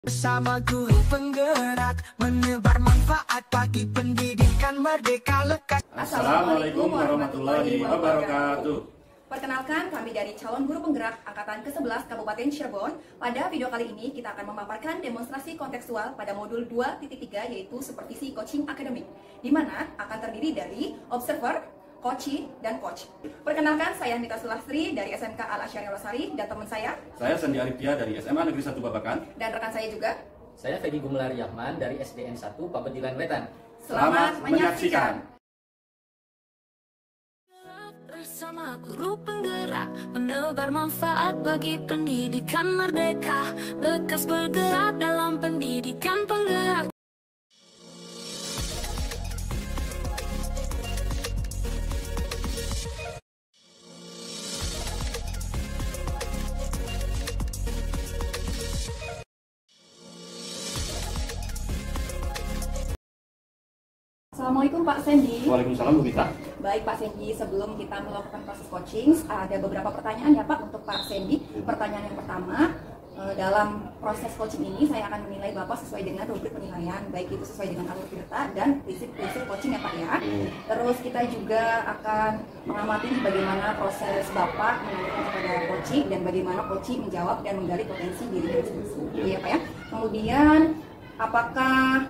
Bersama guru penggerak menebar manfaat bagi pendidikan merdeka lekas. Assalamualaikum warahmatullahi wabarakatuh. Perkenalkan, kami dari calon guru penggerak Angkatan ke-11 Kabupaten Cirebon. Pada video kali ini kita akan memaparkan demonstrasi kontekstual pada modul 2.3 yaitu supervisi coaching akademik, di mana akan terdiri dari observer, coachee, dan coach. Perkenalkan, saya Mita Sulastri dari SMK Al-Asyari Rosari dan teman saya Sandi Arifia dari SMA Negeri 1 Babakan. dan rekan saya juga. Saya Fedi Gumelari Yahman dari SDN 1 Pabedilan Wetan. Selamat menyaksikan. Bersama guru penggerak menebar manfaat bagi pendidikan merdeka, lekas bergerak dalam pendidikan penggerak. Assalamualaikum Pak Sandy. Waalaikumsalam Bu Mita. Baik Pak Sandy, sebelum kita melakukan proses coaching, ada beberapa pertanyaan ya Pak untuk Pak Sandy. Pertanyaan yang pertama, dalam proses coaching ini saya akan menilai Bapak sesuai dengan rubrik penilaian, baik itu sesuai dengan alur cerita dan prinsip-prinsip coaching ya Pak ya. Terus kita juga akan mengamati bagaimana proses Bapak menanyakan kepada coaching dan bagaimana coaching menjawab dan menggali potensi dirinya masing-masing. Ya Pak ya. Kemudian apakah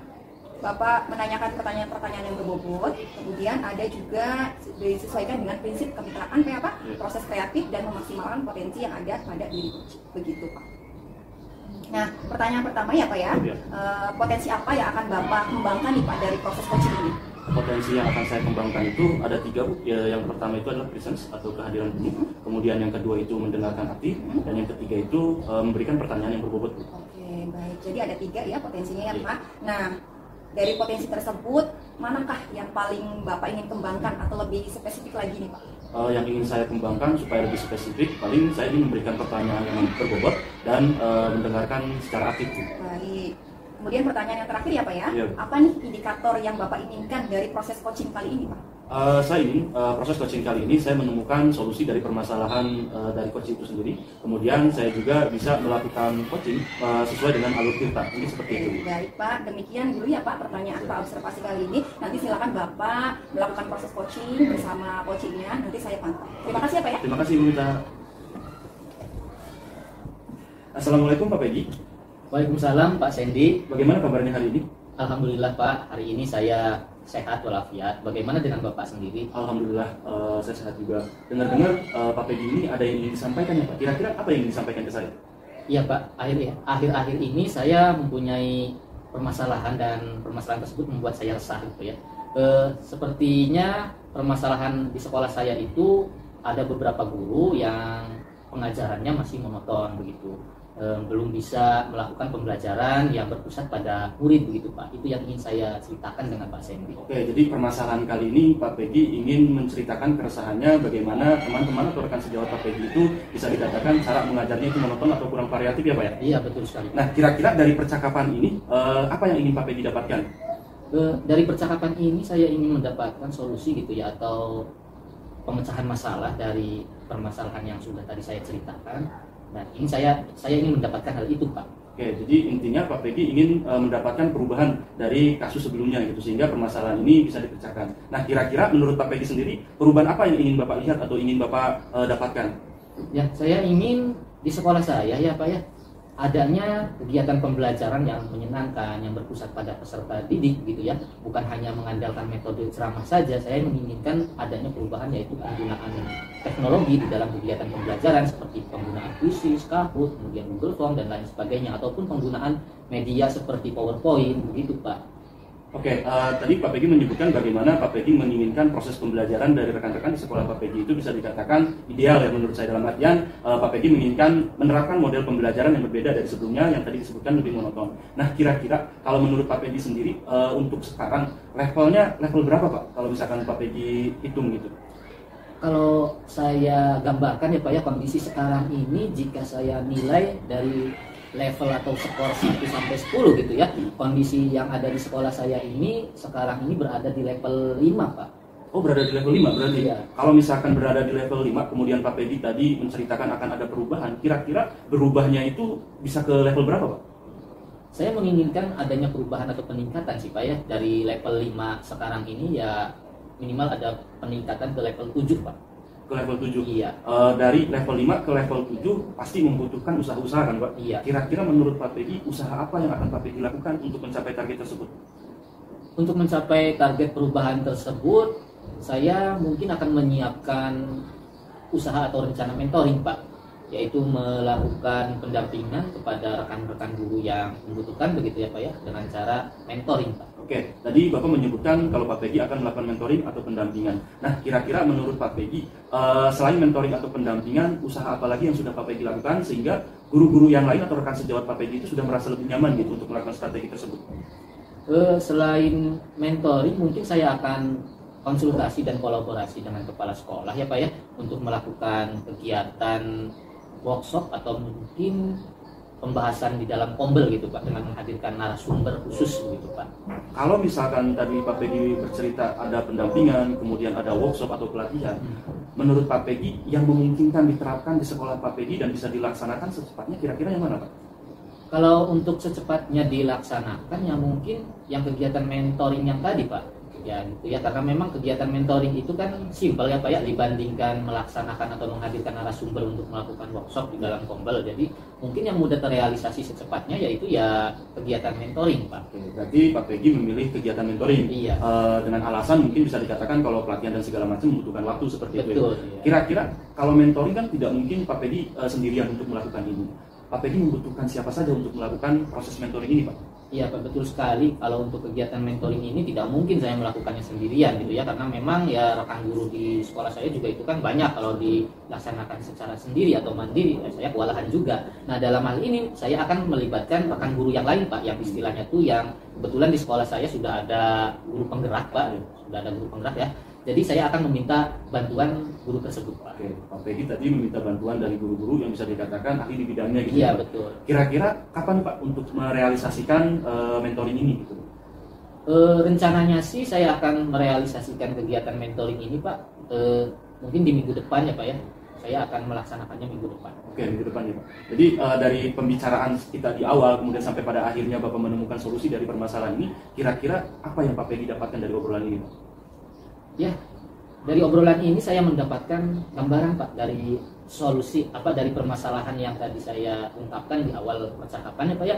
Bapak menanyakan pertanyaan-pertanyaan yang berbobot, kemudian ada juga disesuaikan dengan prinsip kemitraan kayak Pak, proses kreatif dan memaksimalkan potensi yang ada pada diri coaching. Begitu Pak. Nah, pertanyaan pertama ya Pak ya, potensi apa yang akan Bapak kembangkan nih Pak dari proses coaching ini? Potensi yang akan saya kembangkan itu ada 3 Bu. Yang pertama itu adalah presence atau kehadiran bunyi. Kemudian yang kedua itu mendengarkan aktif. Dan yang ketiga itu memberikan pertanyaan yang berbobot Bu. Oke, baik. Jadi ada 3 ya potensinya ya Pak. Nah, dari potensi tersebut, manakah yang paling Bapak ingin kembangkan atau lebih spesifik lagi nih Pak? Yang ingin saya kembangkan supaya lebih spesifik, paling saya ingin memberikan pertanyaan yang berbobot dan mendengarkan secara aktif. Baik. Kemudian pertanyaan yang terakhir ya Pak ya, Iya. apa nih indikator yang Bapak inginkan dari proses coaching kali ini Pak? Saya ingin proses coaching kali ini saya menemukan solusi dari permasalahan dari coaching itu sendiri. Kemudian saya juga bisa melakukan coaching sesuai dengan alur cerita. Ini seperti itu. Baik Pak, demikian dulu ya Pak pertanyaan Pak observasi kali ini. Nanti silakan Bapak melakukan proses coaching bersama coachingnya, nanti saya pantau. Terima kasih ya Pak ya. Terima kasih Bu Mita. Assalamualaikum Pak Pegi. Waalaikumsalam Pak Sandy. Bagaimana kabarnya hari ini? Alhamdulillah Pak, hari ini saya sehat walafiat. Bagaimana dengan Bapak sendiri? Alhamdulillah saya sehat juga. Dengar-dengar Pak Pegi ini ada yang ingin disampaikan ya Pak. Kira-kira apa yang ingin disampaikan ke saya? Iya Pak, akhir-akhir ini saya mempunyai permasalahan dan permasalahan tersebut membuat saya resah gitu ya. Sepertinya permasalahan di sekolah saya itu ada beberapa guru yang pengajarannya masih monoton begitu. Belum bisa melakukan pembelajaran yang berpusat pada murid begitu Pak. Itu yang ingin saya ceritakan dengan Pak Sandy. Oke, jadi permasalahan kali ini Pak Pegi ingin menceritakan keresahannya bagaimana teman-teman atau rekan sejawat Pak Pegi itu bisa dikatakan cara mengajarnya itu monoton atau kurang variatif ya Pak ya? Iya betul sekali. Nah, kira-kira dari percakapan ini apa yang ingin Pak Pegi dapatkan? Dari percakapan ini saya ingin mendapatkan solusi gitu ya, atau pemecahan masalah dari permasalahan yang sudah tadi saya ceritakan. Nah, ini saya ingin mendapatkan hal itu Pak. Oke, jadi intinya Pak Pegi ingin mendapatkan perubahan dari kasus sebelumnya gitu sehingga permasalahan ini bisa dipecahkan. Nah, kira-kira menurut Pak Pegi sendiri perubahan apa yang ingin Bapak lihat atau ingin Bapak dapatkan? Ya, saya ingin di sekolah saya ya Pak ya, adanya kegiatan pembelajaran yang menyenangkan, yang berpusat pada peserta didik gitu ya, bukan hanya mengandalkan metode ceramah saja. Saya menginginkan adanya perubahan yaitu penggunaan teknologi di dalam kegiatan pembelajaran seperti penggunaan Quizizz, Kahoot, kemudian Google Form dan lain sebagainya, ataupun penggunaan media seperti PowerPoint begitu Pak. Oke, tadi Pak Pegi menyebutkan bagaimana Pak Pegi menginginkan proses pembelajaran dari rekan-rekan di sekolah Pak Pegi itu bisa dikatakan ideal ya menurut saya, dalam artian Pak Pegi menginginkan menerapkan model pembelajaran yang berbeda dari sebelumnya yang tadi disebutkan lebih monoton. Nah, kira-kira kalau menurut Pak Pegi sendiri untuk sekarang levelnya level berapa Pak? Kalau misalkan Pak Pegi hitung gitu. Kalau saya gambarkan ya Pak ya, kondisi sekarang ini jika saya nilai dari level atau skor 1 sampai 10 gitu ya, kondisi yang ada di sekolah saya ini sekarang ini berada di level 5 Pak. Oh, berada di level 5 berarti. Iya. Kalau misalkan berada di level 5, kemudian Pak Pedi tadi menceritakan akan ada perubahan, kira-kira berubahnya itu bisa ke level berapa, Pak? Saya menginginkan adanya perubahan atau peningkatan sih Pak ya, dari level 5 sekarang ini ya minimal ada peningkatan ke level 7 Pak. Ke level 7? Iya. Dari level 5 ke level 7 pasti membutuhkan usaha-usaha kan Pak? Iya. Kira-kira menurut Pak Peggy, usaha apa yang akan Pak Peggy lakukan untuk mencapai target tersebut? Untuk mencapai target perubahan tersebut, saya mungkin akan menyiapkan usaha atau rencana mentoring Pak, yaitu melakukan pendampingan kepada rekan-rekan guru yang membutuhkan begitu ya Pak ya, dengan cara mentoring Pak. Oke, tadi Bapak menyebutkan kalau Pak Peggy akan melakukan mentoring atau pendampingan. Nah, kira-kira menurut Pak Peggy, selain mentoring atau pendampingan, usaha apa lagi yang sudah Pak Peggy lakukan sehingga guru-guru yang lain atau rekan sejawat Pak Peggy itu sudah merasa lebih nyaman gitu untuk melakukan strategi tersebut? Selain mentoring, mungkin saya akan konsultasi dan kolaborasi dengan kepala sekolah ya Pak ya, untuk melakukan kegiatan workshop atau mungkin pembahasan di dalam kombel gitu Pak, dengan menghadirkan narasumber khusus gitu Pak. Kalau misalkan tadi Pak Peggy bercerita ada pendampingan, kemudian ada workshop atau pelatihan, menurut Pak Peggy yang memungkinkan diterapkan di sekolah Pak Peggy dan bisa dilaksanakan secepatnya kira-kira yang mana Pak? Kalau untuk secepatnya dilaksanakan ya mungkin yang kegiatan mentoring yang tadi Pak, ya gitu ya, karena memang kegiatan mentoring itu kan simpel ya Pak ya, dibandingkan melaksanakan atau menghadirkan narasumber untuk melakukan workshop di dalam kombel. Jadi mungkin yang mudah terrealisasi secepatnya yaitu ya kegiatan mentoring Pak. Oke, berarti Pak Peggy memilih kegiatan mentoring. Iya. Dengan alasan mungkin bisa dikatakan kalau pelatihan dan segala macam membutuhkan waktu seperti itu. Betul. Ya. Kira-kira kalau mentoring kan tidak mungkin Pak Peggy sendirian untuk melakukan ini. Pak Peggy membutuhkan siapa saja untuk melakukan proses mentoring ini Pak? Iya Pak, betul sekali. Kalau untuk kegiatan mentoring ini tidak mungkin saya melakukannya sendirian gitu ya, karena memang ya rekan guru di sekolah saya juga itu kan banyak. Kalau dilaksanakan secara sendiri atau mandiri ya saya kewalahan juga. Nah dalam hal ini saya akan melibatkan rekan guru yang lain Pak, yang istilahnya tuh yang kebetulan di sekolah saya sudah ada guru penggerak Pak, sudah ada guru penggerak ya. Jadi saya akan meminta bantuan guru tersebut Pak. Oke, Pak Peggy tadi meminta bantuan dari guru-guru yang bisa dikatakan ahli di bidangnya gitu. Iya Pak. betul. Kira-kira kapan Pak untuk merealisasikan mentoring ini gitu? Rencananya sih saya akan merealisasikan kegiatan mentoring ini Pak, mungkin di minggu depan ya Pak ya. Saya akan melaksanakannya minggu depan. Oke, minggu depan ya Pak. Jadi dari pembicaraan kita di awal kemudian sampai pada akhirnya Bapak menemukan solusi dari permasalahan ini, kira-kira apa yang Pak Peggy dapatkan dari obrolan ini Pak? Ya, dari obrolan ini saya mendapatkan gambaran Pak dari solusi dari permasalahan yang tadi saya ungkapkan di awal percakapan ya Pak ya.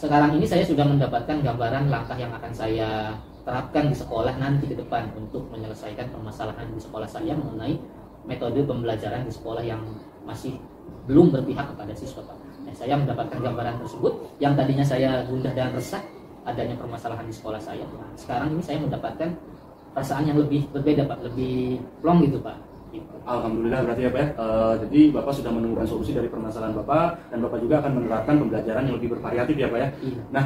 Sekarang ini saya sudah mendapatkan gambaran langkah yang akan saya terapkan di sekolah nanti ke depan untuk menyelesaikan permasalahan di sekolah saya mengenai metode pembelajaran di sekolah yang masih belum berpihak kepada siswa Pak. Nah, saya mendapatkan gambaran tersebut yang tadinya saya gundah dan resah adanya permasalahan di sekolah saya. Nah, sekarang ini saya mendapatkan perasaan yang lebih berbeda Pak, lebih plong gitu Pak. Gitu. Alhamdulillah berarti ya Pak ya. Jadi Bapak sudah menemukan solusi dari permasalahan Bapak dan Bapak juga akan menerapkan pembelajaran yang lebih bervariatif ya Pak ya. Iya. Nah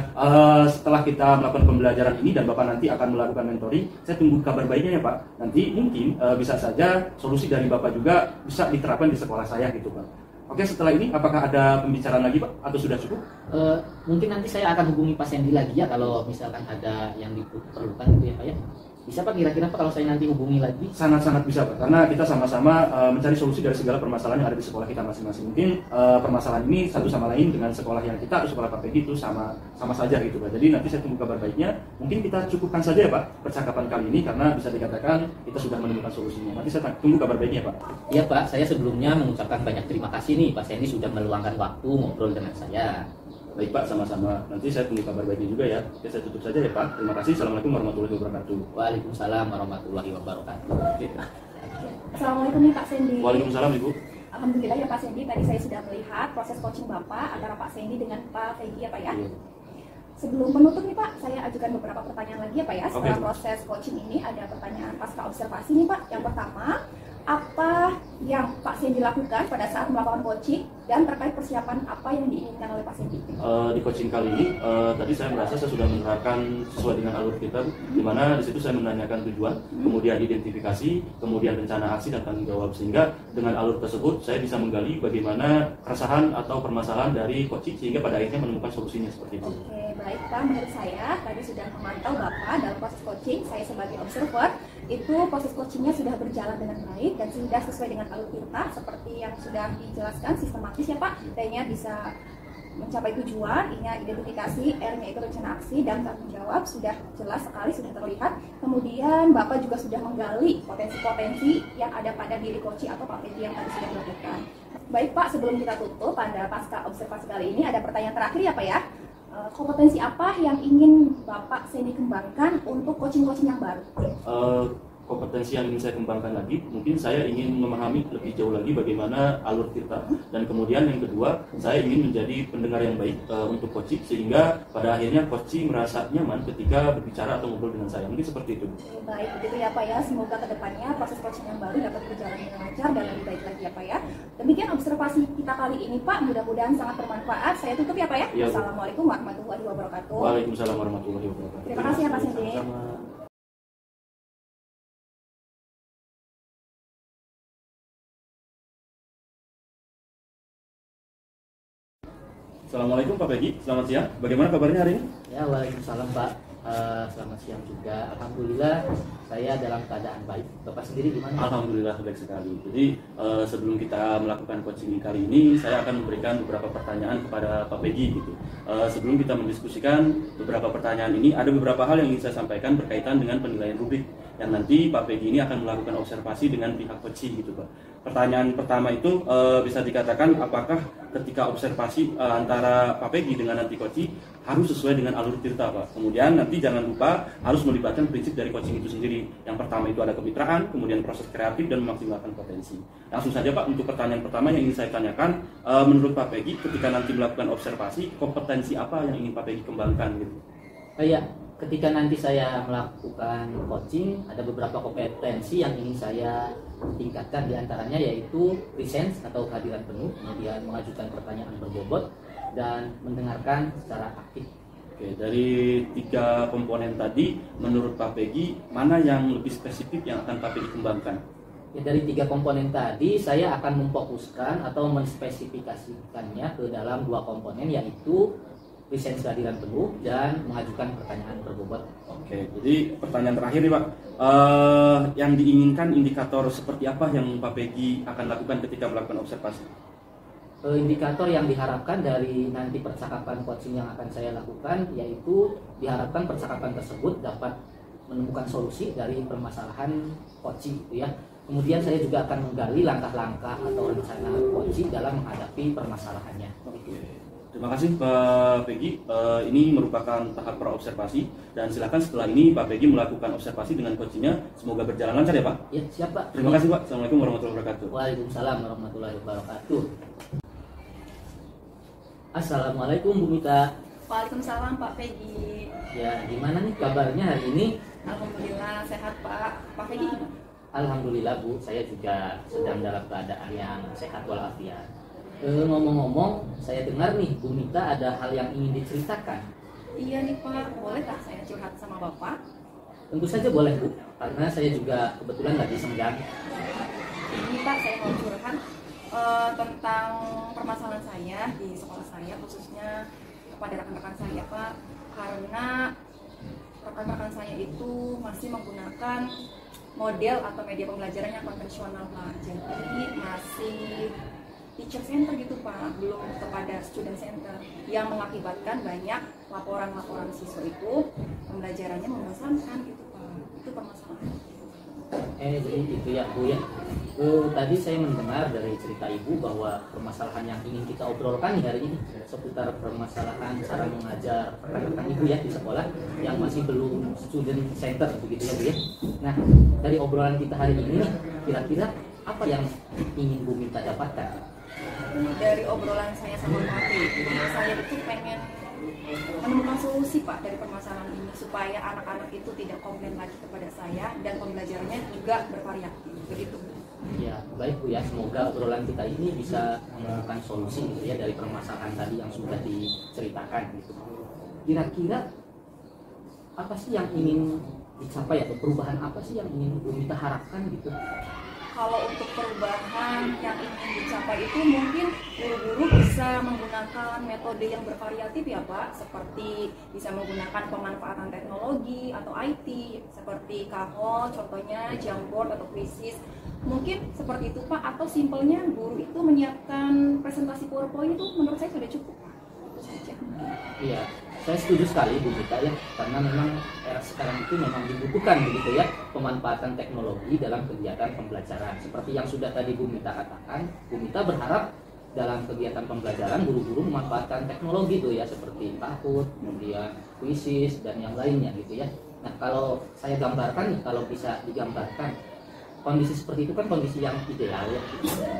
setelah kita melakukan pembelajaran ini dan Bapak nanti akan melakukan mentoring, saya tunggu kabar baiknya ya Pak. Nanti mungkin bisa saja solusi dari Bapak juga bisa diterapkan di sekolah saya gitu Pak. Oke, setelah ini apakah ada pembicaraan lagi Pak atau sudah cukup? Mungkin nanti saya akan hubungi Pak Sandy lagi ya kalau misalkan ada yang diperlukan gitu ya Pak ya. Bisa Pak kira-kira Pak kalau saya nanti hubungi lagi? Sangat-sangat bisa Pak, karena kita sama-sama mencari solusi dari segala permasalahan yang ada di sekolah kita masing-masing. Mungkin permasalahan ini satu sama lain dengan sekolah yang kita atau sekolah Pak Peggy itu sama saja gitu Pak. Jadi nanti saya tunggu kabar baiknya. Mungkin kita cukupkan saja ya Pak percakapan kali ini karena bisa dikatakan kita sudah menemukan solusinya. Nanti saya tunggu kabar baiknya Pak. Iya Pak, saya sebelumnya mengucapkan banyak terima kasih nih Pak Sandy sudah meluangkan waktu ngobrol dengan saya. Baik Pak, sama-sama. Nanti saya tunggu kabar baiknya juga ya. Oke, saya tutup saja ya Pak. Terima kasih. Assalamualaikum warahmatullahi wabarakatuh. Waalaikumsalam warahmatullahi wabarakatuh. Assalamualaikum ya Pak Sandy. Waalaikumsalam Ibu. Alhamdulillah ya Pak Sandy, tadi saya sudah melihat proses coaching Bapak antara Pak Sandy dengan Pak Peggy ya Pak ya. Sebelum menutup nih Pak, saya ajukan beberapa pertanyaan lagi ya Pak ya. Setelah proses coaching ini ada pertanyaan pasca observasi nih Pak. Yang pertama, apa yang Pak Sandy lakukan pada saat melakukan coaching dan terkait persiapan apa yang diinginkan oleh Pak Sandy? Di coaching kali ini, tadi saya merasa saya sudah menerapkan sesuai dengan alur kita, di mana di situ saya menanyakan tujuan, kemudian identifikasi, kemudian rencana aksi dan tanggung jawab, sehingga dengan alur tersebut saya bisa menggali bagaimana keresahan atau permasalahan dari coaching sehingga pada akhirnya menemukan solusinya seperti itu. Oke, baik Pak, menurut saya tadi sudah memantau Bapak dalam proses coaching, saya sebagai observer itu proses coachingnya sudah berjalan dengan baik dan sudah sesuai dengan alur kita seperti yang sudah dijelaskan sistematis ya Pak, kayaknya bisa mencapai tujuan, I-nya identifikasi, R-nya itu rencana aksi, dan tanggung jawab sudah jelas sekali, sudah terlihat. Kemudian Bapak juga sudah menggali potensi-potensi yang ada pada diri Koci atau Pak Peggy yang tadi sudah dilakukan. Baik Pak, sebelum kita tutup pada pasca observasi kali ini ada pertanyaan terakhir ya Pak ya. Kompetensi apa yang ingin Bapak Sandy kembangkan untuk coaching-coaching yang baru? Kompetensi yang ingin saya kembangkan lagi, mungkin saya ingin memahami lebih jauh lagi bagaimana alur tirta, dan kemudian yang kedua, saya ingin menjadi pendengar yang baik untuk coaching, sehingga pada akhirnya coaching merasa nyaman ketika berbicara atau ngobrol dengan saya. Mungkin seperti itu. Baik, begitu ya Pak ya. Semoga kedepannya proses coaching yang baru dapat berjalan dengan lancar dan lebih baik lagi ya Pak ya. Demikian observasi kita kali ini Pak, mudah-mudahan sangat bermanfaat. Saya tutup ya Pak ya. Ya, Assalamualaikum warahmatullahi wabarakatuh. Waalaikumsalam warahmatullahi wabarakatuh. Terima kasih ya Pak Sandy. Sama-sama. Assalamualaikum Pak Peggy, selamat siang. Bagaimana kabarnya hari ini? Ya, waalaikumsalam Pak. Selamat siang juga. Alhamdulillah saya dalam keadaan baik. Bapak sendiri gimana? Alhamdulillah baik sekali. Jadi sebelum kita melakukan coaching kali ini, saya akan memberikan beberapa pertanyaan kepada Pak Peggy gitu. Sebelum kita mendiskusikan beberapa pertanyaan ini, ada beberapa hal yang ingin saya sampaikan berkaitan dengan penilaian rubrik yang nanti Pak Peggy ini akan melakukan observasi dengan pihak coaching gitu Pak. Pertanyaan pertama itu bisa dikatakan apakah ketika observasi antara Pak Peggy dengan nanti coaching harus sesuai dengan alur tirta Pak. Kemudian nanti jangan lupa harus melibatkan prinsip dari coaching itu sendiri. Yang pertama itu ada kemitraan, kemudian proses kreatif dan memaksimalkan potensi. Langsung saja Pak, untuk pertanyaan pertama yang ingin saya tanyakan, menurut Pak Peggy ketika nanti melakukan observasi, kompetensi apa yang ingin Pak Peggy kembangkan gitu? Iya, ketika nanti saya melakukan coaching, ada beberapa kompetensi yang ingin saya tingkatkan, diantaranya yaitu presence atau kehadiran penuh, kemudian mengajukan pertanyaan berbobot, dan mendengarkan secara aktif. Oke, dari 3 komponen tadi, menurut Pak Peggy, mana yang lebih spesifik yang akan Pak Peggy kembangkan? Ya, dari 3 komponen tadi, saya akan memfokuskan atau menspesifikasikannya ke dalam 2 komponen, yaitu presence kehadiran penuh dan mengajukan pertanyaan berbobot. Oke, jadi pertanyaan terakhir nih Pak, yang diinginkan indikator seperti apa yang Pak Peggy akan lakukan ketika melakukan observasi? Indikator yang diharapkan dari nanti percakapan coaching yang akan saya lakukan, yaitu diharapkan percakapan tersebut dapat menemukan solusi dari permasalahan coaching gitu ya. Kemudian saya juga akan menggali langkah-langkah atau rencana coaching dalam menghadapi permasalahannya. Oke. Terima kasih Pak Peggy. Ini merupakan tahap praobservasi dan silakan setelah ini Pak Peggy melakukan observasi dengan coachingnya. Semoga berjalan lancar ya Pak. Ya, siap Pak. Terima kasih Pak. Assalamualaikum warahmatullahi wabarakatuh. Waalaikumsalam warahmatullahi wabarakatuh. Assalamualaikum Bu Mita. Waalaikumsalam Pak Peggy. Ya, gimana nih kabarnya hari ini? Alhamdulillah sehat Pak. Pak Peggy gimana? Alhamdulillah Bu, saya juga sedang dalam keadaan yang sehat walafiat. Ngomong-ngomong, saya dengar nih Bu Mita ada hal yang ingin diceritakan. Iya nih Pak, boleh tak saya curhat sama Bapak? Tentu saja boleh Bu, karena saya juga kebetulan lagi senggang. Ini Pak, saya mau curhat tentang permasalahan saya di sekolah saya, khususnya kepada rekan-rekan saya Pak, karena rekan-rekan saya itu masih menggunakan model atau media pembelajaran yang konvensional Pak, jadi masih teacher center gitu Pak, belum kepada student center, yang mengakibatkan banyak laporan-laporan siswa itu pembelajarannya membosankan gitu Pak. Itu permasalahan. Jadi itu ya Bu ya. Tadi saya mendengar dari cerita Ibu bahwa permasalahan yang ingin kita obrolkan hari ini seputar permasalahan cara mengajar rekan-rekan Ibu ya di sekolah yang masih belum student center begitu ya Bu ya. Nah, dari obrolan kita hari ini kira-kira apa yang ingin Bu Mita dapatkan? Dari obrolan saya sama Pak Peggy, saya itu pengen menemukan solusi Pak dari permasalahan ini supaya anak-anak itu tidak komplain lagi kepada saya dan pembelajarannya juga bervariatif begitu. Ya, baik Bu ya, semoga obrolan kita ini bisa menemukan solusi gitu ya dari permasalahan tadi yang sudah diceritakan gitu. Kira-kira apa sih yang ingin dicapai atau perubahan apa sih yang ingin Bu Mita harapkan gitu? Kalau untuk perubahan yang ingin dicapai itu mungkin guru-guru bisa menggunakan metode yang bervariatif ya Pak, seperti bisa menggunakan pemanfaatan teknologi atau IT seperti Kahoot, contohnya Jamboard atau Quizzes. Mungkin seperti itu Pak, atau simpelnya guru itu menyiapkan presentasi PowerPoint itu menurut saya sudah cukup Pak. Iya, saya setuju sekali Bu Mita ya, karena memang era sekarang itu memang dibutuhkan begitu ya pemanfaatan teknologi dalam kegiatan pembelajaran. Seperti yang sudah tadi Bu Mita katakan, Bu Mita berharap dalam kegiatan pembelajaran guru-guru memanfaatkan teknologi itu ya, seperti Kahoot, kemudian Quizizz dan yang lainnya gitu ya. Nah, kalau saya gambarkan nih, kalau bisa digambarkan kondisi seperti itu kan kondisi yang ideal ya.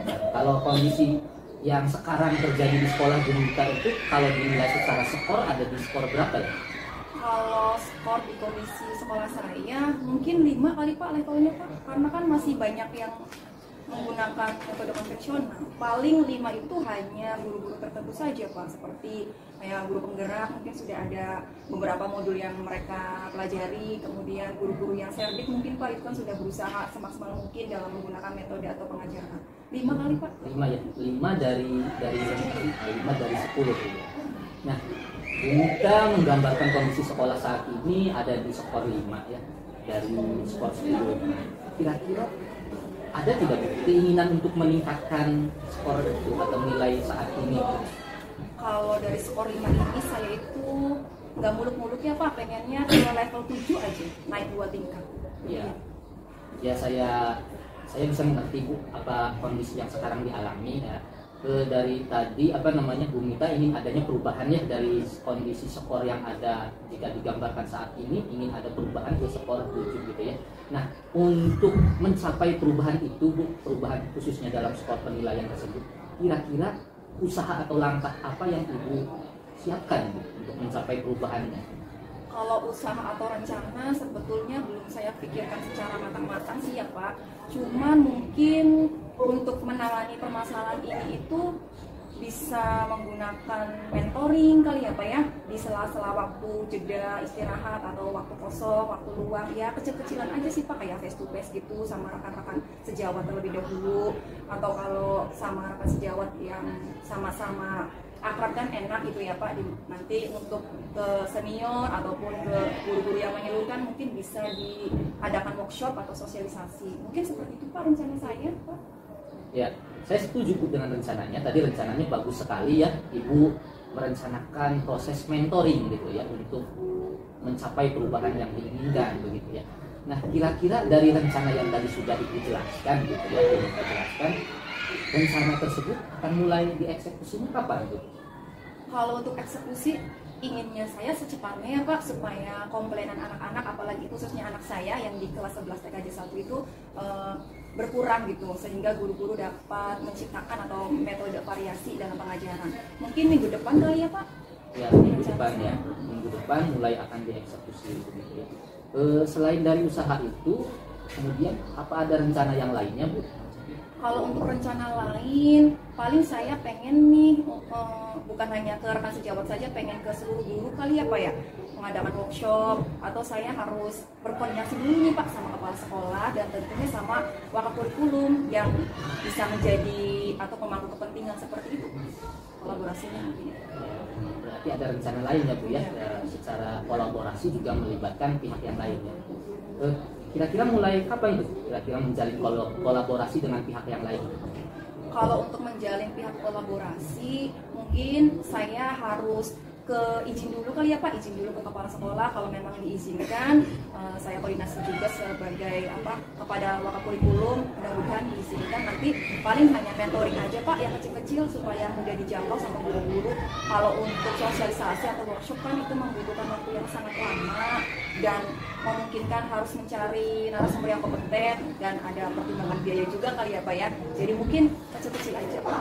Nah, kalau kondisi yang sekarang terjadi di sekolah Bu Mita itu kalau dinilai secara skor ada di skor berapa ya? Kalau skor di kondisi sekolah saya mungkin 5 kali Pak levelnya Pak, karena kan masih banyak yang menggunakan metode konvensional. Paling 5 itu hanya guru-guru tertentu saja Pak, seperti kayak guru penggerak mungkin sudah ada beberapa modul yang mereka pelajari, kemudian guru-guru yang serdik mungkin Pak itu kan sudah berusaha semaksimal mungkin dalam menggunakan metode atau pengajaran. 5 kali Pak. 5 ya, 5 dari 10 gitu. Nah, Bu Mita menggambarkan kondisi sekolah saat ini ada di skor 5 ya, dari skor 10. Kira-kira ada tidak Bu keinginan untuk meningkatkan skor itu atau nilai saat ini? Kalau dari skor 5 ini saya itu nggak muluk-muluk ya Pak, pengennya ke level 7 aja, naik 2 tingkat. Iya. Ya saya bisa mengerti Bu apa kondisi yang sekarang dialami ya. Dari tadi Bu Mita ingin adanya perubahan ya dari kondisi skor yang ada jika digambarkan saat ini, ingin ada perubahan ke skor 7 gitu ya. Nah, untuk mencapai perubahan itu Bu, perubahan khususnya dalam skor penilaian tersebut, kira-kira usaha atau langkah apa yang Ibu siapkan Bu, untuk mencapai perubahannya? Kalau usaha atau rencana sebetulnya belum saya pikirkan secara matang-matang sih ya Pak. Cuman mungkin untuk menangani permasalahan ini itu bisa menggunakan mentoring kali ya Pak ya, di sela-sela waktu jeda istirahat atau waktu kosong, waktu luang ya, kecil-kecilan aja sih Pak, kayak face to face gitu sama rekan-rekan sejawat terlebih dahulu, atau kalau sama rekan sejawat yang sama-sama akrab kan enak gitu ya Pak, nanti untuk ke senior ataupun ke guru-guru yang menyalurkan mungkin bisa diadakan workshop atau sosialisasi, mungkin seperti itu Pak rencana saya Pak. Ya, saya setuju Bu dengan rencananya. Tadi rencananya bagus sekali ya, Ibu merencanakan proses mentoring gitu ya untuk mencapai perubahan yang diinginkan begitu ya. Nah, kira-kira dari rencana yang tadi sudah Ibu jelaskan gitu ya, Ibu jelaskan, rencana tersebut akan mulai dieksekusinya kapan Bu? Kalau untuk eksekusi inginnya saya secepatnya ya Pak, supaya komplainan anak-anak, apalagi khususnya anak saya yang di kelas 11 TKJ 1 itu berkurang gitu, sehingga guru-guru dapat menciptakan atau metode variasi dalam pengajaran. Mungkin minggu depan kali ya Pak? Ya, minggu depan ya, minggu depan mulai akan dieksekusi begitu ya. Selain dari usaha itu, kemudian apa ada rencana yang lainnya Bu? Kalau untuk rencana lain, paling saya pengen nih bukan hanya ke rekan sejawat saja, pengen ke seluruh guru kali ya Pak ya, mengadakan workshop, atau saya harus berkoordinasi dulu nih Pak sama kepala sekolah dan tentunya sama wakapurikulum yang bisa menjadi atau pemangku kepentingan seperti itu, kolaborasinya mungkin. Berarti ada rencana lain ya Bu ya, secara kolaborasi juga melibatkan pihak yang lain ya. Kira-kira mulai kapan itu? Kira-kira menjalin kolaborasi dengan pihak yang lain? Kalau untuk menjalin pihak kolaborasi, mungkin saya harus ke izin dulu kali ya Pak, izin dulu ke kepala sekolah. Kalau memang diizinkan, saya koordinasi juga sebagai kepada wakapurikulum, mudah-mudahan diizinkan. Nanti paling hanya mentoring aja Pak, yang kecil-kecil supaya mudah dijangkau sama guru-guru. Kalau untuk sosialisasi atau workshop kan itu membutuhkan waktu yang sangat lama dan memungkinkan harus mencari narasumber yang kompeten dan ada pertimbangan biaya juga kali ya Pak ya. Jadi mungkin kecil-kecil aja Pak.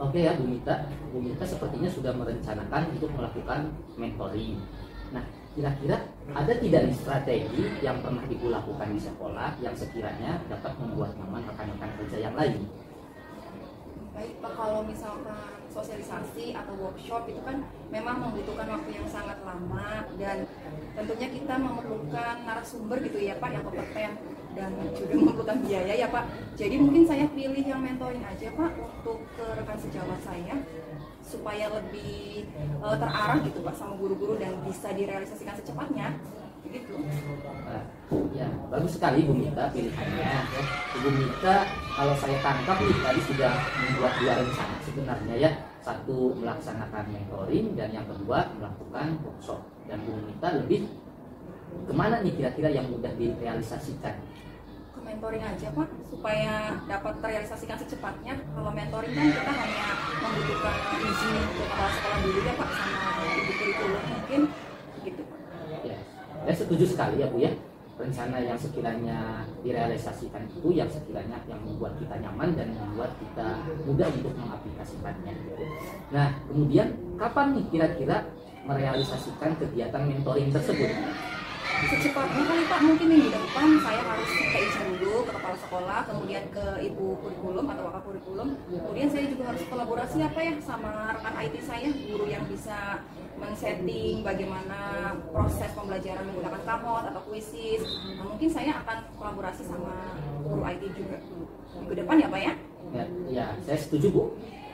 Oke ya Bu Mita sepertinya sudah merencanakan untuk melakukan mentoring. Nah, kira-kira ada tidak nih strategi yang pernah Ibu lakukan di sekolah yang sekiranya dapat membuat nyaman rekan-rekan kerja yang lain? Baik Pak, kalau misalkan sosialisasi atau workshop itu kan memang membutuhkan waktu yang sangat lama dan tentunya kita memerlukan narasumber gitu ya Pak yang kompeten dan juga memerlukan biaya ya Pak. Jadi mungkin saya pilih yang mentoring aja Pak untuk ke rekan sejawat saya supaya lebih terarah gitu Pak sama guru-guru dan bisa direalisasikan secepatnya begitu. Ya, bagus sekali Bu Mita pilihannya ya. Bu Mita kalau saya tangkap nih tadi sudah membuat 2 rencana sebenarnya ya. Satu, melaksanakan mentoring, dan yang kedua melakukan workshop. Dan Bu Mita lebih kemana nih kira-kira yang mudah direalisasikan? Ke mentoring aja Pak, supaya dapat terrealisasikan secepatnya. Kalau mentoring kan kita hanya membutuhkan izin ke kepala sekolah dulu ya Pak, sama ibu kurikulum mungkin gitu Pak. Ya, saya setuju sekali ya Bu ya. Rencana yang sekiranya direalisasikan itu yang sekiranya yang membuat kita nyaman dan membuat kita mudah untuk mengaplikasikannya gitu. Nah, kemudian kapan nih kira-kira merealisasikan kegiatan mentoring tersebut? Secepatnya kali Pak, mungkin minggu depan saya harus ke izin dulu ke kepala sekolah, kemudian ke ibu kurikulum atau wakil kurikulum. Kemudian saya juga harus kolaborasi apa ya sama rekan IT saya, guru yang bisa men-setting bagaimana proses pembelajaran menggunakan Kamot atau Quizzes. Nah, mungkin saya akan kolaborasi sama guru IT juga minggu depan ya Pak ya. Ya, saya setuju Bu,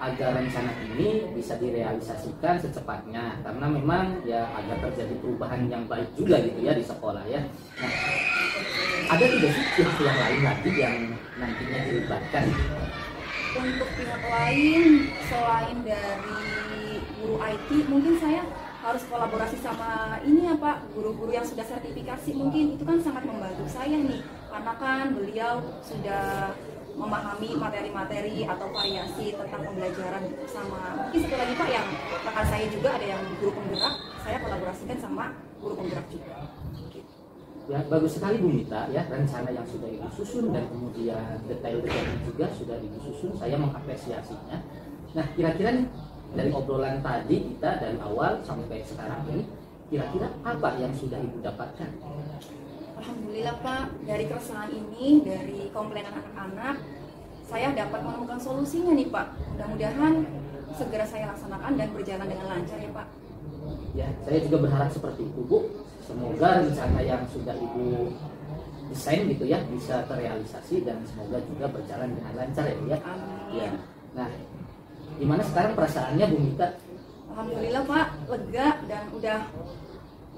agar rencana ini bisa direalisasikan secepatnya, karena memang ya agar terjadi perubahan yang baik juga gitu ya di sekolah ya. Nah, ada tidak sih pihak lain lagi yang nantinya dilibatkan? Untuk pihak lain selain dari guru IT, mungkin saya harus kolaborasi sama ini ya Pak, guru-guru yang sudah sertifikasi. Mungkin itu kan sangat membantu saya nih, karena kan beliau sudah memahami materi-materi atau variasi tentang pembelajaran sama. Mungkin satu lagi Pak, yang rekan saya juga ada yang guru penggerak, saya kolaborasikan sama guru penggerak juga. Ya, bagus sekali Bu Mita ya, rencana yang sudah Ibu susun dan kemudian detail-detailnya juga sudah Ibu susun, saya mengapresiasinya. Nah, kira-kira nih dari obrolan tadi kita dari awal sampai sekarang ini, kira-kira apa yang sudah Ibu dapatkan? Alhamdulillah Pak, dari keresahan ini, dari komplainan anak-anak, saya dapat menemukan solusinya nih Pak. Mudah-mudahan segera saya laksanakan dan berjalan dengan lancar ya Pak. Ya, saya juga berharap seperti itu Bu. Semoga rencana yang sudah Ibu desain gitu ya bisa terrealisasi dan semoga juga berjalan dengan lancar ya Bu ya. Amin. Ya. Nah, gimana sekarang perasaannya Bu Mita? Alhamdulillah Pak, lega dan udah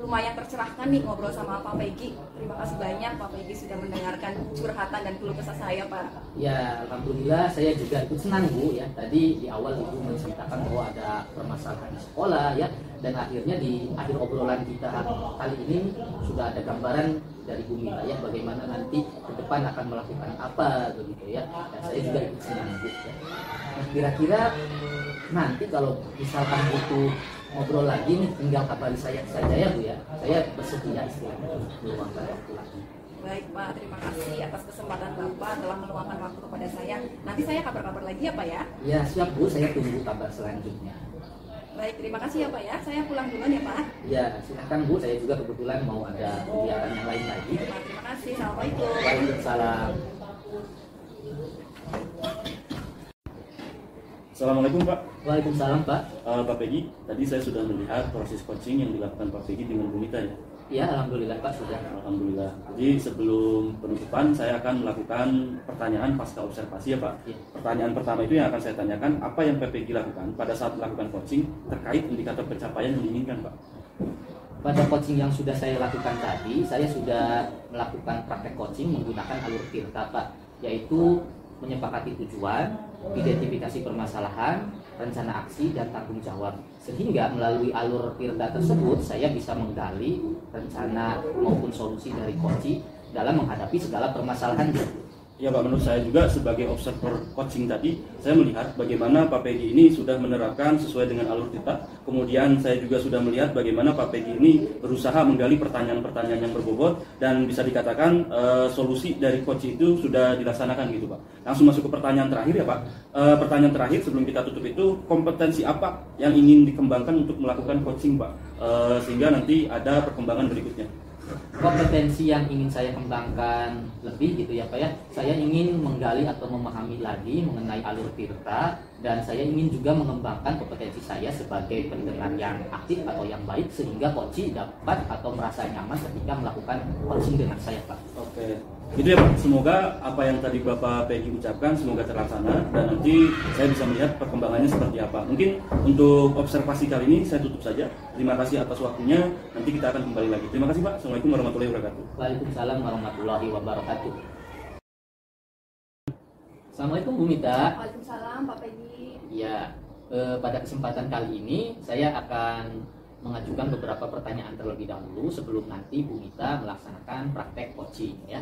lumayan tercerahkan nih ngobrol sama Pak Peggy. Terima kasih banyak Pak Peggy sudah mendengarkan curhatan dan keluh kesah saya Pak. Ya, alhamdulillah saya juga ikut senang Bu ya. Tadi di awal Ibu menceritakan bahwa ada permasalahan di sekolah ya, dan akhirnya di akhir obrolan kita kali ini sudah ada gambaran dari Bu Mita ya, bagaimana nanti ke depan akan melakukan apa begitu ya. Dan saya juga ikut senang Bu ya. Nah, kira-kira nanti kalau misalkan butuh ngobrol lagi nih, tinggal kabari saya saja ya Bu ya. Saya bersedia istilahnya meluangkan waktu lagi. Baik Pak, terima kasih atas kesempatan Bapak telah meluangkan waktu kepada saya. Nanti saya kabar-kabar lagi ya Pak ya. Ya siap Bu, saya tunggu kabar selanjutnya. Baik, terima kasih ya Pak ya. Saya pulang duluan ya Pak. Ya silakan Bu, saya juga kebetulan mau ada kegiatan yang lain lagi. Terima kasih, assalamualaikum. Waalaikumsalam. Assalamualaikum Pak. Waalaikumsalam Pak. Pak Peggy, tadi saya sudah melihat proses coaching yang dilakukan Pak Peggy dengan Bu Mita ya. Ya alhamdulillah Pak sudah. Alhamdulillah. Jadi sebelum penutupan saya akan melakukan pertanyaan pasca observasi ya Pak. Ya. Pertanyaan pertama itu yang akan saya tanyakan, apa yang Pak Peggy lakukan pada saat melakukan coaching terkait indikator pencapaian yang diinginkan Pak? Pada coaching yang sudah saya lakukan tadi, saya sudah melakukan praktek coaching menggunakan alur Tirta Pak, yaitu menyepakati tujuan, identifikasi permasalahan, rencana aksi, dan tanggung jawab. Sehingga melalui alur Tirta tersebut, saya bisa menggali rencana maupun solusi dari coaching dalam menghadapi segala permasalahan. Ya Pak, menurut saya juga sebagai observer coaching tadi, saya melihat bagaimana Pak Peggy ini sudah menerapkan sesuai dengan alur kita. Kemudian saya juga sudah melihat bagaimana Pak Peggy ini berusaha menggali pertanyaan-pertanyaan yang berbobot, dan bisa dikatakan solusi dari coaching itu sudah dilaksanakan gitu Pak. Langsung masuk ke pertanyaan terakhir ya Pak. Pertanyaan terakhir sebelum kita tutup itu, kompetensi apa yang ingin dikembangkan untuk melakukan coaching Pak? Sehingga nanti ada perkembangan berikutnya. Kompetensi yang ingin saya kembangkan lebih gitu ya Pak ya, saya ingin menggali atau memahami lagi mengenai alur Tirta, dan saya ingin juga mengembangkan kompetensi saya sebagai pendengar yang aktif atau yang baik, sehingga coaching dapat atau merasa nyaman ketika melakukan coaching dengan saya Pak. Oke, itu ya Pak. Semoga apa yang tadi Bapak Peggy ucapkan semoga terlaksana, dan nanti saya bisa melihat perkembangannya seperti apa. Mungkin untuk observasi kali ini saya tutup saja. Terima kasih atas waktunya. Nanti kita akan kembali lagi. Terima kasih Pak. Assalamualaikum warahmatullahi wabarakatuh. Waalaikumsalam warahmatullahi wabarakatuh. Assalamualaikum Bu Mita. Waalaikumsalam Pak Peggy. Ya, pada kesempatan kali ini saya akan mengajukan beberapa pertanyaan terlebih dahulu sebelum nanti Bu Mita melaksanakan praktek coaching ya.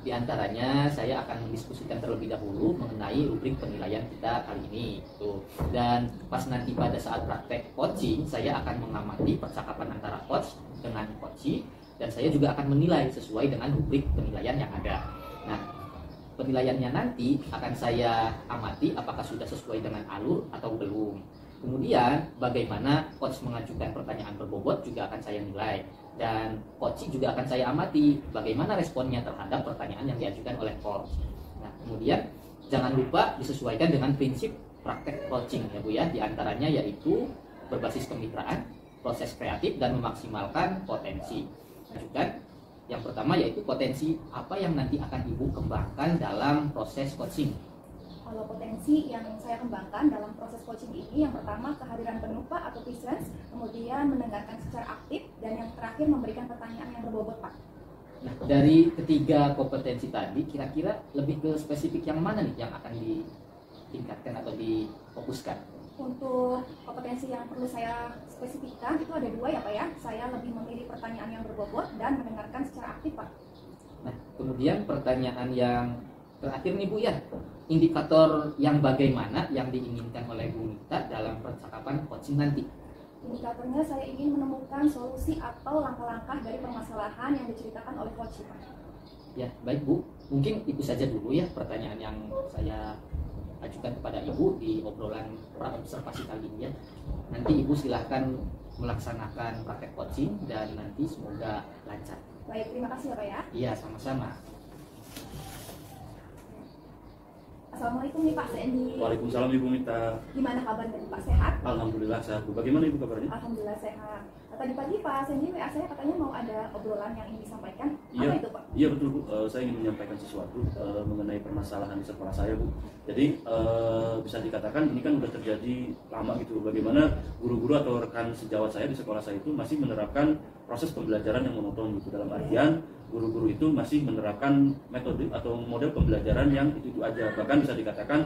Di antaranya saya akan mendiskusikan terlebih dahulu mengenai rubrik penilaian kita kali ini gitu. Dan pas nanti pada saat praktek coaching saya akan mengamati percakapan antara coach dengan coachee dan saya juga akan menilai sesuai dengan rubrik penilaian yang ada. Nah, penilaiannya nanti akan saya amati apakah sudah sesuai dengan alur atau belum. Kemudian bagaimana coach mengajukan pertanyaan berbobot juga akan saya nilai. Dan coach juga akan saya amati bagaimana responnya terhadap pertanyaan yang diajukan oleh coach. Nah, kemudian jangan lupa disesuaikan dengan prinsip praktek coaching ya Bu ya. Di antaranya yaitu berbasis kemitraan, proses kreatif, dan memaksimalkan potensi. Ajukan yang pertama yaitu potensi apa yang nanti akan Ibu kembangkan dalam proses coaching. Kalau potensi yang saya kembangkan dalam proses coaching ini, yang pertama kehadiran penuh Pak atau presence, kemudian mendengarkan secara aktif, dan yang terakhir memberikan pertanyaan yang berbobot Pak. Nah, dari ketiga kompetensi tadi, kira-kira lebih ke spesifik yang mana nih yang akan ditingkatkan atau difokuskan? Untuk kompetensi yang perlu saya spesifikkan itu ada dua ya Pak ya. Saya lebih memilih pertanyaan yang berbobot dan mendengarkan secara aktif Pak. Nah, kemudian pertanyaan yang terakhir nih Bu ya, indikator yang bagaimana yang diinginkan oleh Bu Mita dalam percakapan coaching nanti? Indikatornya saya ingin menemukan solusi atau langkah-langkah dari permasalahan yang diceritakan oleh coach Pak. Ya, baik Bu. Mungkin itu saja dulu ya pertanyaan yang saya ajukan kepada Ibu di obrolan pra-observasi kali ini ya. Nanti Ibu silahkan melaksanakan praktek coaching dan nanti semoga lancar. Baik, terima kasih ya Pak ya. Iya, sama-sama. Assalamualaikum nih Pak Sandy. Waalaikumsalam Ibu Mita. Gimana kabarnya Pak, sehat? Alhamdulillah sehat Bu. Bagaimana Ibu kabarnya? Alhamdulillah sehat. Tadi pagi Pak Sandy WA saya katanya mau ada obrolan yang ingin disampaikan. Iya, Apa itu Pak? iya betul Bu. Saya ingin menyampaikan sesuatu mengenai permasalahan di sekolah saya Bu. Jadi bisa dikatakan ini kan sudah terjadi lama gitu. Bagaimana guru-guru atau rekan sejawat saya di sekolah saya itu masih menerapkan proses pembelajaran yang monoton gitu. Dalam artian guru-guru itu masih menerapkan metode atau model pembelajaran yang itu aja. Bahkan bisa dikatakan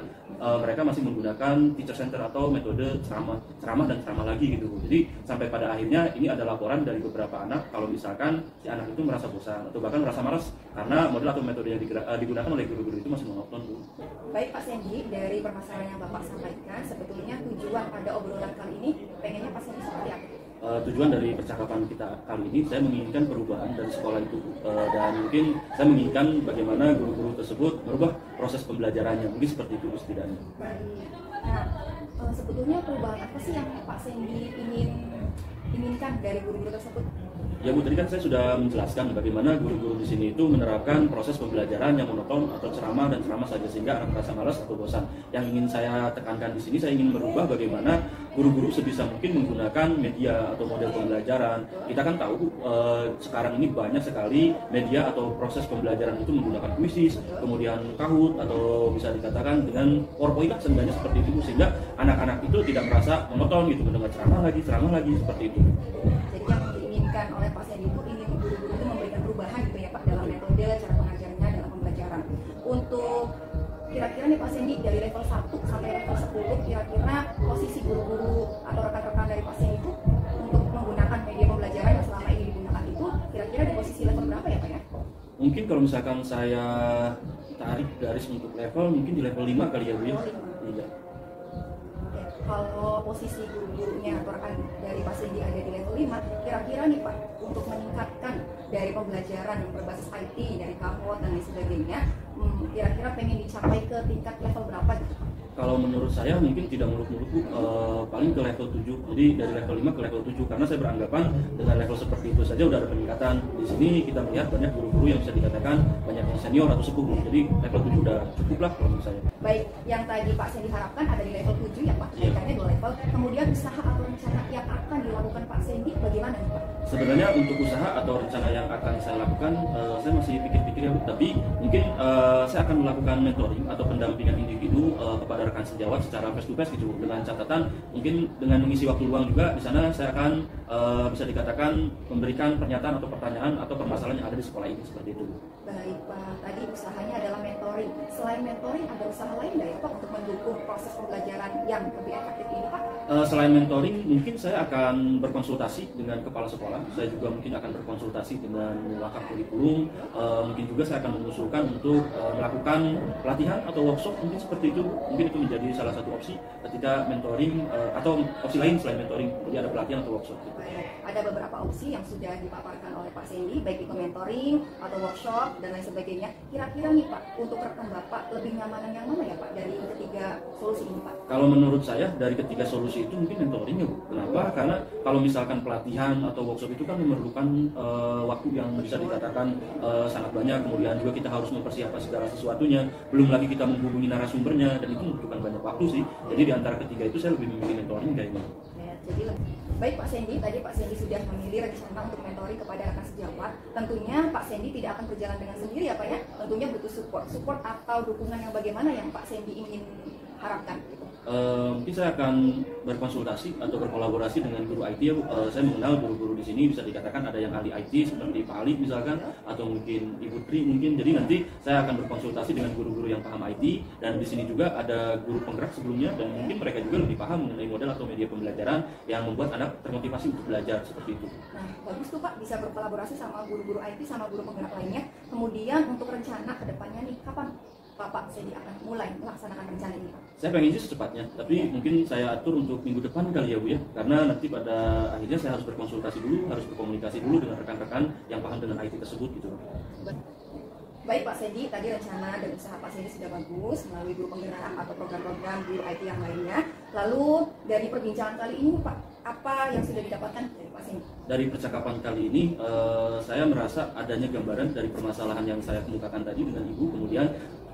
mereka masih menggunakan teacher center atau metode ceramah dan ceramah lagi gitu. Jadi sampai pada akhirnya ini ada laporan dari beberapa anak kalau misalkan si anak itu merasa bosan atau bahkan merasa malas karena model atau metode yang digunakan oleh guru-guru itu masih monoton Bu. Baik Pak Sandy, dari permasalahan yang Bapak sampaikan, sebetulnya tujuan pada obrolan kali ini pengennya Pak Sandy seperti apa? Tujuan dari percakapan kita kali ini saya menginginkan perubahan dari sekolah itu dan mungkin saya menginginkan bagaimana guru-guru tersebut merubah proses pembelajarannya, mungkin seperti itu setidaknya. Baik. Nah, sebetulnya perubahan apa sih yang Pak Sandy inginkan dari guru-guru tersebut? Ya Bu, tadi kan saya sudah menjelaskan bagaimana guru-guru di sini itu menerapkan proses pembelajaran yang monoton atau ceramah dan ceramah saja sehingga anak merasa malas atau bosan. Yang ingin saya tekankan di sini, saya ingin merubah bagaimana guru-guru sebisa mungkin menggunakan media atau model pembelajaran. Kita kan tahu sekarang ini banyak sekali media atau proses pembelajaran itu menggunakan kuisis, kemudian Kahoot atau bisa dikatakan dengan PowerPoint sebenarnya seperti itu sehingga anak-anak itu tidak merasa monoton gitu mendengar ceramah lagi seperti itu. Jadi yang diinginkan oleh Pak Sandy itu ingin guru-guru itu memberikan perubahan gitu ya Pak dalam metode cara pengajarnya dalam pembelajaran. Untuk kira-kira nih Pak Sandy dari level 1 sampai level 10 kira-kira posisi guru-guru atau rekan-rekan dari Pak Sandy itu untuk menggunakan media pembelajaran yang selama ini digunakan itu kira-kira di posisi level berapa ya Pak ya? Mungkin kalau misalkan saya tarik garis untuk level mungkin di level 5 kali ya Bu ya. Iya. Kalau posisi guru-gurunya atau rekan dari Pak Sandy ada di level 5, kira-kira nih Pak, untuk meningkatkan dari pembelajaran yang berbasis IT, dari Kahoot dan lain sebagainya, kira-kira pengen dicapai ke tingkat level berapa? Kalau menurut saya mungkin tidak muluk-muluk Bu, paling ke level 7. Jadi dari level 5 ke level 7 karena saya beranggapan dengan level seperti itu saja udah ada peningkatan. Di sini kita melihat banyak guru-guru yang bisa dikatakan banyak yang senior atau sepuh. Jadi level 7 udah cukup lah kalau menurut saya. Baik, yang tadi Pak Sandy harapkan ada di level 7 ya Pak, kenaikannya 2 level. Kemudian usaha atau rencana yang akan dilakukan Pak Sandy bagaimana nih Pak? Sebenarnya untuk usaha atau rencana yang akan saya lakukan, saya masih pikir-pikir ya Bu. Tapi mungkin saya akan melakukan mentoring atau pendampingan individu kepada rekan sejawat secara face to face gitu. Dengan catatan mungkin dengan mengisi waktu luang juga di sana saya akan bisa dikatakan memberikan pernyataan atau pertanyaan atau permasalahan yang ada di sekolah ini seperti itu. Baik Pak, tadi usahanya adalah mentoring. Selain mentoring ada usaha usaha lain nggak ya Pak untuk mendukung proses pembelajaran yang lebih efektif ini Pak? Selain mentoring, mungkin saya akan berkonsultasi dengan kepala sekolah. Saya juga mungkin akan berkonsultasi dengan wakaf kurikulum. Mungkin juga saya akan mengusulkan untuk melakukan pelatihan atau workshop, mungkin seperti itu. Mungkin itu menjadi salah satu opsi ketika mentoring, atau opsi lain selain mentoring. Jadi ada pelatihan atau workshop. Gitu. Ada beberapa opsi yang sudah dipaparkan oleh Pak Sandy, baik itu mentoring atau workshop dan lain sebagainya. Kira-kira nih Pak, untuk rekan Bapak lebih nyamanan yang mana ya Pak dari ketiga solusi ini Pak? Kalau menurut saya dari ketiga solusi itu mungkin mentoringnya Bu. Kenapa? Karena kalau misalkan pelatihan atau workshop itu kan memerlukan waktu yang bisa dikatakan sangat banyak. Kemudian juga kita harus mempersiapkan segala sesuatunya. Belum lagi kita menghubungi narasumbernya, dan itu membutuhkan banyak waktu sih. Jadi di antara ketiga itu saya lebih memilih mentoring kayaknya. Jadi baik Pak Sandy, tadi Pak Sandy sudah memilih rencana untuk mentoring kepada rekan sejawat. Tentunya Pak Sandy tidak akan berjalan dengan sendiri ya Pak ya. Tentunya butuh support atau dukungan yang bagaimana yang Pak Sandy ingin harapkan gitu. Mungkin saya akan berkonsultasi atau berkolaborasi dengan guru IT ya Bu. Saya mengenal guru-guru di sini, bisa dikatakan ada yang ahli IT seperti Pak Ali misalkan, atau mungkin Ibu Tri mungkin. Jadi nanti saya akan berkonsultasi dengan guru-guru yang paham IT, dan di sini juga ada guru penggerak sebelumnya, dan mungkin mereka juga lebih paham mengenai model atau media pembelajaran yang membuat anak termotivasi untuk belajar seperti itu. Nah, bagus tuh Pak, bisa berkolaborasi sama guru-guru IT sama guru penggerak lainnya. Kemudian untuk rencana kedepannya nih, kapan Bapak Sandy akan mulai melaksanakan rencana ini Pak? Saya pengen sih secepatnya, tapi mungkin saya atur untuk minggu depan kali ya Bu ya, karena nanti pada akhirnya saya harus berkonsultasi dulu, harus berkomunikasi dulu dengan rekan-rekan yang paham dengan IT tersebut gitu. Baik Pak Sandy, tadi rencana dan usaha Pak Sandy sudah bagus melalui guru penggerak atau program-program guru IT yang lainnya. Lalu dari perbincangan kali ini Pak, apa yang sudah didapatkan dari Pak Sandy? Dari percakapan kali ini, saya merasa adanya gambaran dari permasalahan yang saya kemukakan tadi dengan Ibu, kemudian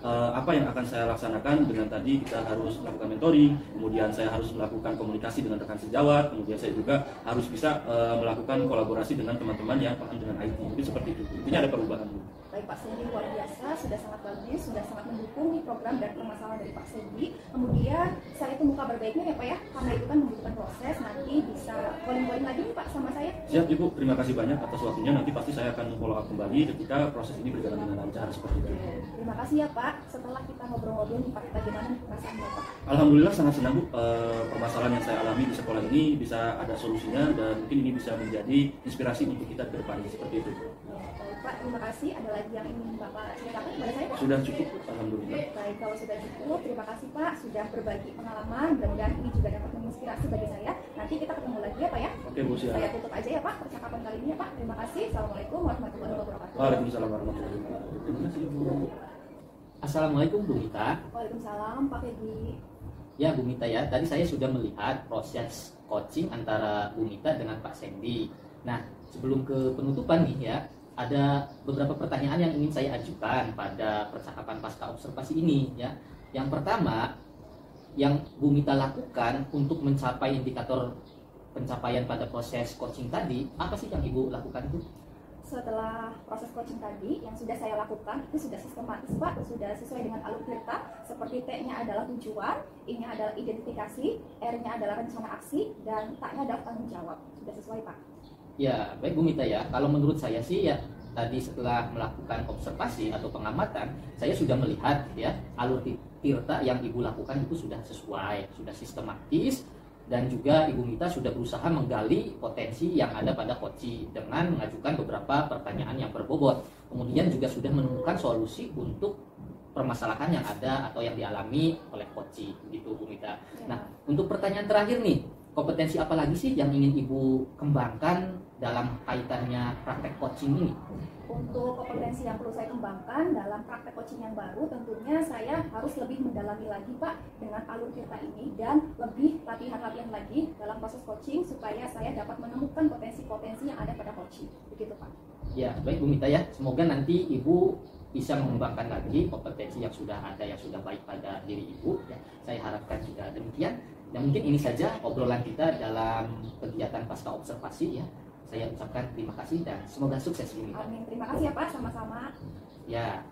apa yang akan saya laksanakan dengan tadi kita harus melakukan mentoring, kemudian saya harus melakukan komunikasi dengan rekan sejawat, kemudian saya juga harus bisa melakukan kolaborasi dengan teman-teman yang paham dengan IT. Jadi seperti itu. Intinya ada perubahan. Baik Pak Sandy, luar biasa, sudah sangat bagus, sudah sangat mendukung nih program dan permasalahan dari Pak Sandy. Kemudian saya tunggu kabar baiknya ya Pak ya, karena itu kan membutuhkan proses, nanti bisa calling-calling lagi nih Pak sama saya. Siap Ibu, terima kasih banyak atas waktunya. Nanti pasti saya akan follow up kembali ketika proses ini berjalan dengan lancar seperti itu. Terima kasih ya Pak. Setelah kita ngobrol-ngobrol nih Pak, bagaimana nih perasaan Bapak? Alhamdulillah sangat senang Bu, permasalahan yang saya alami di sekolah ini bisa ada solusinya, dan mungkin ini bisa menjadi inspirasi untuk kita ke depannya seperti itu. Baik Pak, terima kasih. Ada lagi yang ingin Bapak ceritakan kepada saya Pak? Sudah cukup, alhamdulillah. Baik, kalau sudah cukup, terima kasih Pak sudah berbagi pengalaman. Mudah-mudahan ini juga dapat menginspirasi bagi saya. Nanti kita ketemu lagi ya Pak ya. Oke Bu, siap. Saya tutup aja ya Pak percakapan kali ini ya Pak. Terima kasih. Assalamualaikum warahmatullahi wabarakatuh. Waalaikumsalam warahmatullahi wabarakatuh. Terima kasih Bu. Assalamualaikum Bu Mita. Waalaikumsalam Pak Pegi. Ya Bu Mita ya, tadi saya sudah melihat proses coaching antara Bu Mita dengan Pak Sandy. Nah, sebelum ke penutupan nih ya, ada beberapa pertanyaan yang ingin saya ajukan pada percakapan pasca observasi ini ya. Yang pertama, yang Bu Mita lakukan untuk mencapai indikator pencapaian pada proses coaching tadi, apa sih yang Ibu lakukan itu? Setelah proses coaching tadi yang sudah saya lakukan itu sudah sistematis Pak, sudah sesuai dengan alur Tirta. Seperti T-nya adalah tujuan, I-nya adalah identifikasi, R-nya adalah rencana aksi, dan T-nya adalah tanggung jawab. Sudah sesuai Pak. Ya, baik Bu Mita ya. Kalau menurut saya sih ya, tadi setelah melakukan observasi atau pengamatan, saya sudah melihat ya alur Tirta yang Ibu lakukan itu sudah sesuai, sudah sistematis, dan juga Ibu Mita sudah berusaha menggali potensi yang ada pada coaching dengan mengajukan beberapa pertanyaan yang berbobot. Kemudian juga sudah menemukan solusi untuk permasalahan yang ada atau yang dialami oleh coaching, gitu Bu Mita. Nah, untuk pertanyaan terakhir nih, kompetensi apa lagi sih yang ingin Ibu kembangkan dalam kaitannya praktek coaching ini? Untuk kompetensi yang perlu saya kembangkan dalam praktek coaching yang baru, tentunya saya harus lebih mendalami lagi Pak dengan alur Tirta ini, dan lebih latihan-latihan lagi dalam proses coaching supaya saya dapat menemukan potensi-potensi yang ada pada coaching. Begitu Pak. Ya, baik Bu Mita ya. Semoga nanti Ibu bisa mengembangkan lagi kompetensi yang sudah ada, yang sudah baik pada diri Ibu. Ya, saya harapkan juga demikian. Dan mungkin ini saja obrolan kita dalam kegiatan pasca observasi ya. Saya ucapkan terima kasih dan semoga sukses Bu Mita. Amin. Terima kasih ya Pak, sama-sama. Ya.